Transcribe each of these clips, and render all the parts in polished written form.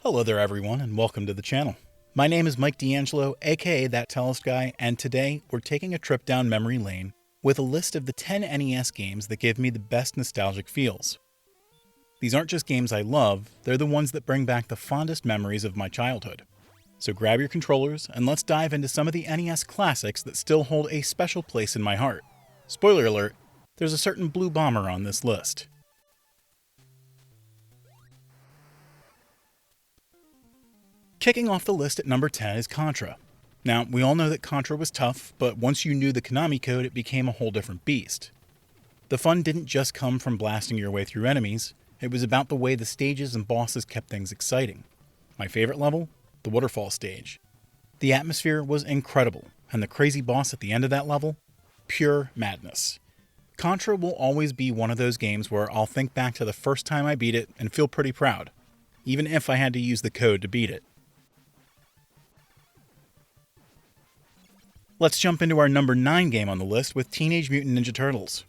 Hello there everyone and welcome to the channel. My name is Mike D'Angelo, aka That Tellest Guy, and today we're taking a trip down memory lane with a list of the 10 NES games that give me the best nostalgic feels. These aren't just games I love, they're the ones that bring back the fondest memories of my childhood. So grab your controllers and let's dive into some of the NES classics that still hold a special place in my heart. Spoiler alert, there's a certain blue bomber on this list. Kicking off the list at number 10 is Contra. Now, we all know that Contra was tough, but once you knew the Konami code, it became a whole different beast. The fun didn't just come from blasting your way through enemies, it was about the way the stages and bosses kept things exciting. My favorite level? The waterfall stage. The atmosphere was incredible, and the crazy boss at the end of that level? Pure madness. Contra will always be one of those games where I'll think back to the first time I beat it and feel pretty proud, even if I had to use the code to beat it. Let's jump into our number 9 game on the list with Teenage Mutant Ninja Turtles.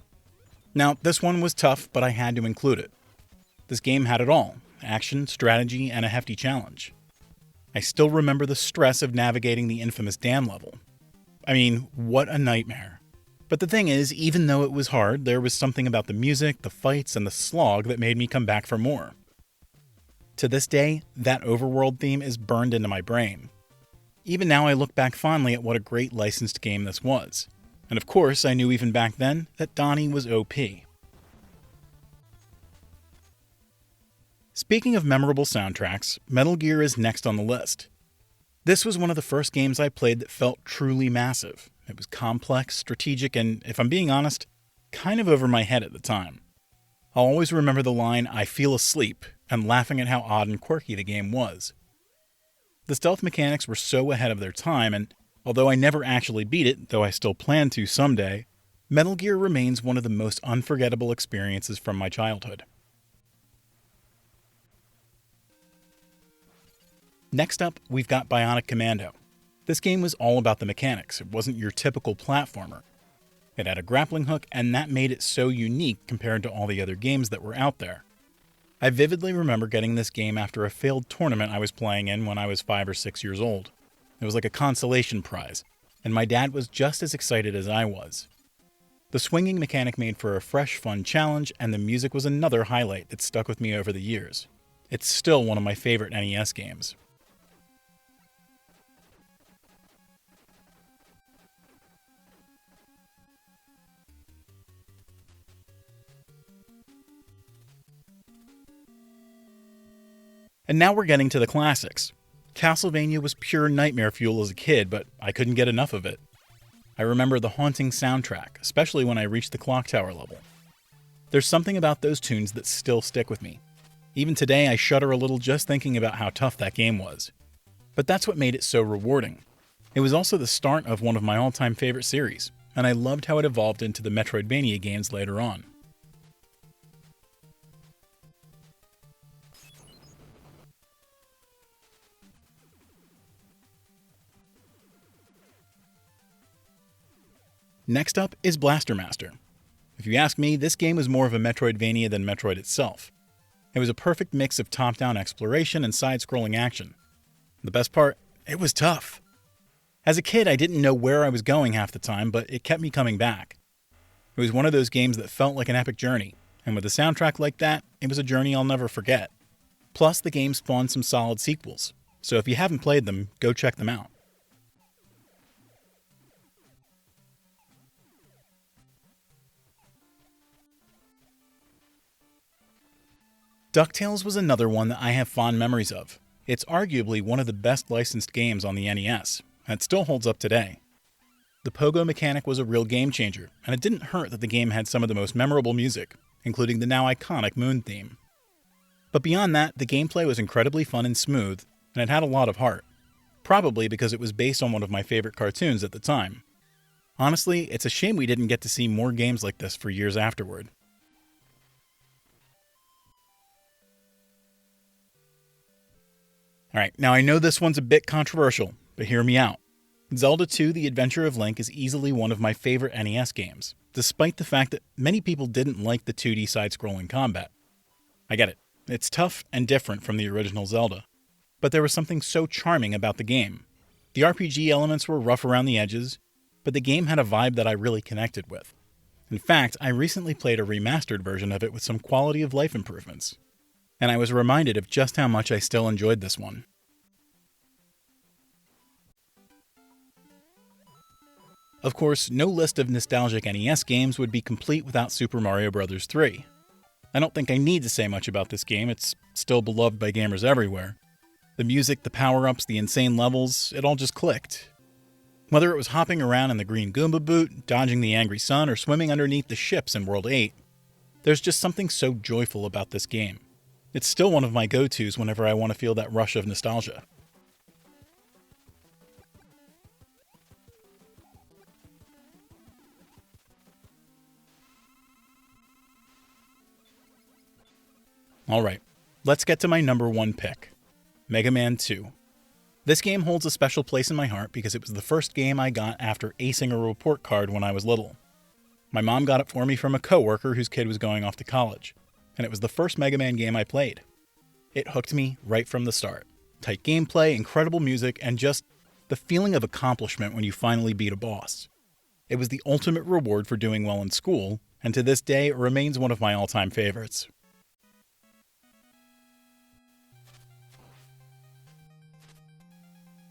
Now, this one was tough, but I had to include it. This game had it all: action, strategy, and a hefty challenge. I still remember the stress of navigating the infamous dam level. I mean, what a nightmare. But the thing is, even though it was hard, there was something about the music, the fights, and the slog that made me come back for more. To this day, that overworld theme is burned into my brain. Even now I look back fondly at what a great licensed game this was. And of course, I knew even back then that Donnie was OP. Speaking of memorable soundtracks, Metal Gear is next on the list. This was one of the first games I played that felt truly massive. It was complex, strategic, and, if I'm being honest, kind of over my head at the time. I'll always remember the line, "I feel asleep," and laughing at how odd and quirky the game was. The stealth mechanics were so ahead of their time, and although I never actually beat it, though I still plan to someday, Metal Gear remains one of the most unforgettable experiences from my childhood. Next up, we've got Bionic Commando. This game was all about the mechanics. It wasn't your typical platformer. It had a grappling hook, and that made it so unique compared to all the other games that were out there. I vividly remember getting this game after a failed tournament I was playing in when I was 5 or 6 years old. It was like a consolation prize, and my dad was just as excited as I was. The swinging mechanic made for a fresh, fun challenge, and the music was another highlight that stuck with me over the years. It's still one of my favorite NES games. And now we're getting to the classics. Castlevania was pure nightmare fuel as a kid, but I couldn't get enough of it. I remember the haunting soundtrack, especially when I reached the clock tower level. There's something about those tunes that still stick with me. Even today I shudder a little just thinking about how tough that game was. But that's what made it so rewarding. It was also the start of one of my all-time favorite series, and I loved how it evolved into the Metroidvania games later on. Next up is Blaster Master. If you ask me, this game was more of a Metroidvania than Metroid itself. It was a perfect mix of top-down exploration and side-scrolling action. The best part, it was tough. As a kid, I didn't know where I was going half the time, but it kept me coming back. It was one of those games that felt like an epic journey, and with a soundtrack like that, it was a journey I'll never forget. Plus, the game spawned some solid sequels, so if you haven't played them, go check them out. DuckTales was another one that I have fond memories of. It's arguably one of the best licensed games on the NES, and it still holds up today. The pogo mechanic was a real game changer, and it didn't hurt that the game had some of the most memorable music, including the now iconic Moon theme. But beyond that, the gameplay was incredibly fun and smooth, and it had a lot of heart. Probably because it was based on one of my favorite cartoons at the time. Honestly, it's a shame we didn't get to see more games like this for years afterward. Alright, now I know this one's a bit controversial, but hear me out. Zelda 2: The Adventure of Link is easily one of my favorite NES games, despite the fact that many people didn't like the 2D side-scrolling combat. I get it. It's tough and different from the original Zelda. but there was something so charming about the game. The RPG elements were rough around the edges, but the game had a vibe that I really connected with. In fact, I recently played a remastered version of it with some quality of life improvements, and I was reminded of just how much I still enjoyed this one. Of course, no list of nostalgic NES games would be complete without Super Mario Bros. 3. I don't think I need to say much about this game, it's still beloved by gamers everywhere. The music, the power-ups, the insane levels, it all just clicked. Whether it was hopping around in the green Goomba boot, dodging the angry sun, or swimming underneath the ships in World 8, there's just something so joyful about this game. It's still one of my go-tos whenever I want to feel that rush of nostalgia. Alright, let's get to my number one pick, Mega Man 2. This game holds a special place in my heart because it was the first game I got after acing a report card when I was little. My mom got it for me from a coworker whose kid was going off to college, and it was the first Mega Man game I played. It hooked me right from the start. Tight gameplay, incredible music, and just the feeling of accomplishment when you finally beat a boss. It was the ultimate reward for doing well in school, and to this day it remains one of my all-time favorites.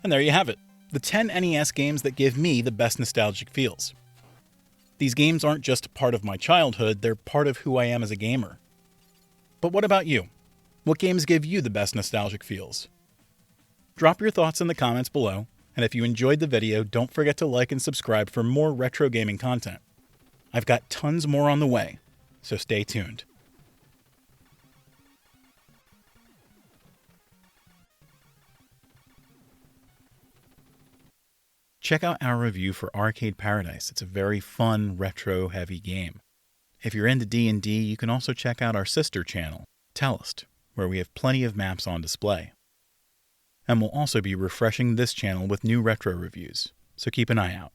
And there you have it, the 10 NES games that give me the best nostalgic feels. These games aren't just part of my childhood, they're part of who I am as a gamer. But what about you? What games give you the best nostalgic feels? Drop your thoughts in the comments below, and if you enjoyed the video, don't forget to like and subscribe for more retro gaming content. I've got tons more on the way, so stay tuned. Check out our review for Arcade Paradise. It's a very fun, retro-heavy game. If you're into D&D, you can also check out our sister channel, Tellist, where we have plenty of maps on display. And we'll also be refreshing this channel with new retro reviews, so keep an eye out.